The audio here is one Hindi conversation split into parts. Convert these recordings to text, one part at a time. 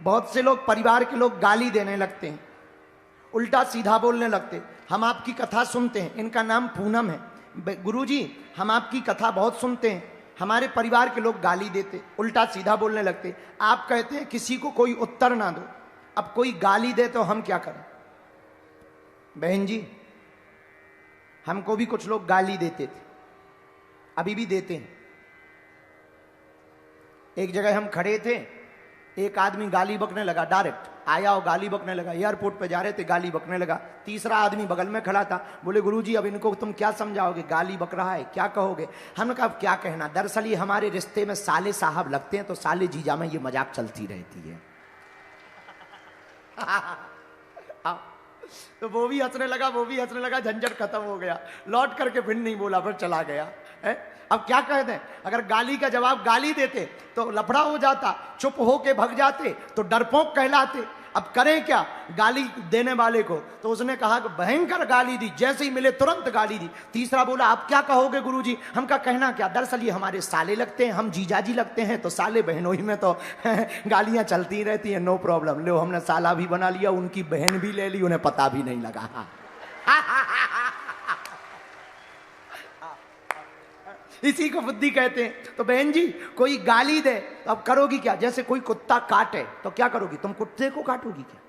बहुत से लोग, परिवार के लोग गाली देने लगते हैं, उल्टा सीधा बोलने लगते। हम आपकी कथा सुनते हैं, इनका नाम पूनम है। गुरुजी हम आपकी कथा बहुत सुनते हैं, हमारे परिवार के लोग गाली देते, उल्टा सीधा बोलने लगते। आप कहते हैं किसी को कोई उत्तर ना दो। अब कोई गाली दे तो हम क्या करें? बहन जी हमको भी कुछ लोग गाली देते थे, अभी भी देते हैं। एक जगह हम खड़े थे, एक आदमी गाली बकने लगा, डायरेक्ट आया और गाली बकने लगा। एयरपोर्ट पे जा रहे थे, गाली बकने लगा। तीसरा आदमी बगल में खड़ा था, बोले गुरुजी अब इनको तुम क्या समझाओगे, गाली बक रहा है, क्या कहोगे? हमने कहा अब क्या कहना, दरअसल ये हमारे रिश्ते में साले साहब लगते हैं, तो साले जीजा में ये मजाक चलती रहती है। तो वो भी हंसने लगा, वो भी हंसने लगा, झंझट खत्म हो गया। लौट करके फिर नहीं बोला, फिर चला गया है? अब क्या कह दें, अगर गाली का जवाब गाली देते तो लफड़ा हो जाता, चुप होके भग जाते तो डरपोक कहलाते। अब करें क्या गाली देने वाले को? तो उसने कहा कि भयंकर गाली दी, जैसे ही मिले तुरंत गाली दी। तीसरा बोला आप क्या कहोगे गुरुजी? हम का कहना क्या, दरअसल ये हमारे साले लगते हैं, हम जीजाजी लगते हैं, तो साले बहनों ही में तो गालियां चलती रहती हैं, नो प्रॉब्लम। लो हमने साला भी बना लिया, उनकी बहन भी ले ली, उन्हें पता भी नहीं लगा। इसी को बुद्धि कहते हैं। तो बहन जी कोई गाली दे तो अब करोगी क्या? जैसे कोई कुत्ता काटे तो क्या करोगी? तुम कुत्ते को काटोगी क्या?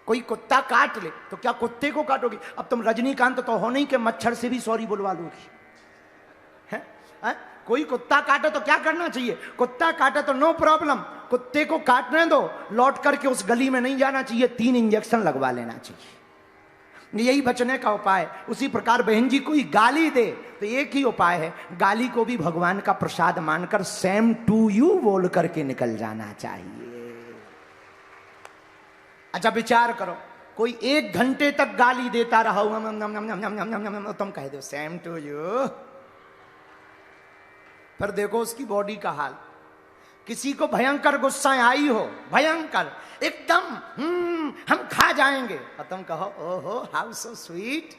कोई कुत्ता काट ले तो क्या कुत्ते को काटोगी? अब तुम रजनीकांत तो हो नहीं कि मच्छर से भी सॉरी बुलवा लोगी, है? कोई कुत्ता काटे तो क्या करना चाहिए? कुत्ता काटे तो नो प्रॉब्लम, कुत्ते को काटने दो, लौट करके उस गली में नहीं जाना चाहिए, 3 इंजेक्शन लगवा लेना चाहिए। यही बचने का उपाय। उसी प्रकार बहन जी कोई गाली दे तो एक ही उपाय है, गाली को भी भगवान का प्रसाद मानकर सेम टू यू बोल करके निकल जाना चाहिए। अच्छा विचार करो, कोई 1 घंटे तक गाली देता रहा, तुम कह दो सेम टू यू, फिर देखो उसकी बॉडी का हाल। किसी को भयंकर गुस्सा आई हो, भयंकर एकदम, हम खा जाएंगे, और तुम कहो ओहो हाउ सो स्वीट,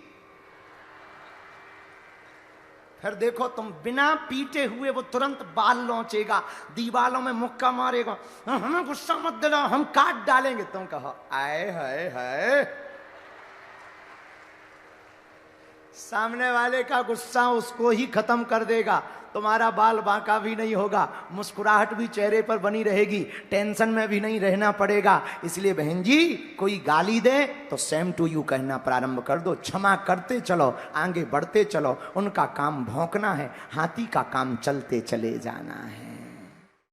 फिर देखो तुम बिना पीटे हुए वो तुरंत बाल लौचेगा, दीवालों में मुक्का मारेगा, हमें गुस्सा मत दिलाओ हम काट डालेंगे। तुम कहो आए हाय हाय, सामने वाले का गुस्सा उसको ही खत्म कर देगा, तुम्हारा बाल बांका भी नहीं होगा, मुस्कुराहट भी चेहरे पर बनी रहेगी, टेंशन में भी नहीं रहना पड़ेगा। इसलिए बहन जी कोई गाली दे तो सेम टू यू कहना प्रारंभ कर दो, क्षमा करते चलो, आगे बढ़ते चलो। उनका काम भौंकना है, हाथी का काम चलते चले जाना है।